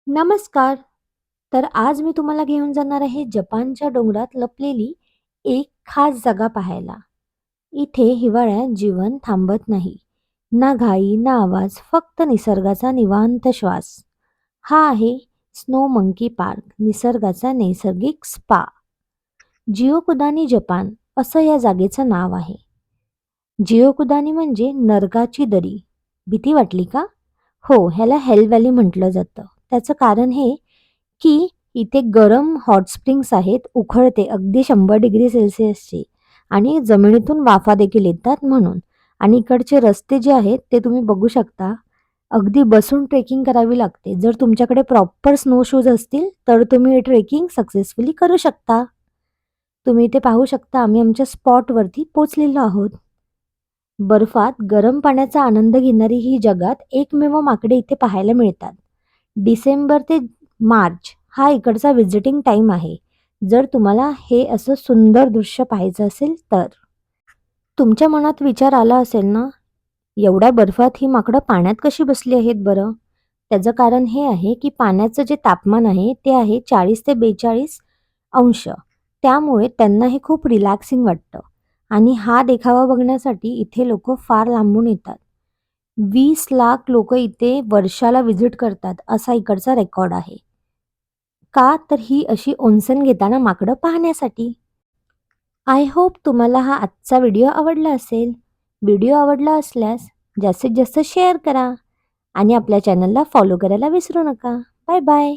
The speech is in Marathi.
नमस्कार. तर आज मी तुम्हाला घेऊन जाणार आहे जपानच्या डोंगरात लपलेली एक खास जागा पाहायला. इथे हिवाळ्यात जीवन थांबत नाही. ना घाई ना आवाज, फक्त निसर्गाचा निवांत श्वास. हा आहे स्नो मंकी पार्क, निसर्गाचा नैसर्गिक स्पा. जिओकुदानी जपान असं या जागेचं नाव आहे. जिओकुदानी म्हणजे नरकाची दरी. भीती वाटली का? हो, ह्याला हेल व्हॅली म्हटलं जातं. त्याचं कारण हे की इथे गरम हॉट स्प्रिंग्स आहेत, उखळते अगदी 100 डिग्री सेल्सिअसचे आणि जमिनीतून वाफा देखील येतात म्हणून. आणि इकडचे रस्ते जे आहेत ते तुम्ही बघू शकता. अगदी बसून ट्रेकिंग करावी लागते. जर तुमच्याकडे प्रॉपर स्नो शूज असतील, तर तुम्ही हे ट्रेकिंग सक्सेसफुली करू शकता. तुम्ही इथे पाहू शकता आम्ही आमच्या स्पॉटवरती पोहोचलेलो आहोत. बर्फात गरम पाण्याचा आनंद घेणारी ही जगात एकमेव माकडे इथे पाहायला मिळतात. डिसेंबर ते मार्च हा इकडचा व्हिजिटिंग टाईम आहे. जर तुम्हाला हे असं सुंदर दृश्य पाहायचं असेल तर. तुमच्या मनात विचार आला असेल ना, एवढ्या बर्फात ही माकडं पाण्यात कशी बसली आहेत बरं? त्याचं कारण हे आहे की पाण्याचं जे तापमान आहे ते आहे 40 ते 42 अंश. त्यामुळे त्यांना हे खूप रिलॅक्सिंग वाटतं आणि हा देखावा बघण्यासाठी इथे लोकं फार लांबून येतात. 20 लाख लोकं इथे वर्षाला व्हिजिट करतात असा इकडचा रेकॉर्ड आहे. का? तर ही अशी ओन्सेन घेताना माकडं पाहण्यासाठी. आय होप तुम्हाला हा आजचा व्हिडिओ आवडला असेल. व्हिडिओ आवडला असल्यास जास्तीत जास्त शेअर करा आणि आपल्या चॅनलला फॉलो करायला विसरू नका. Bye bye.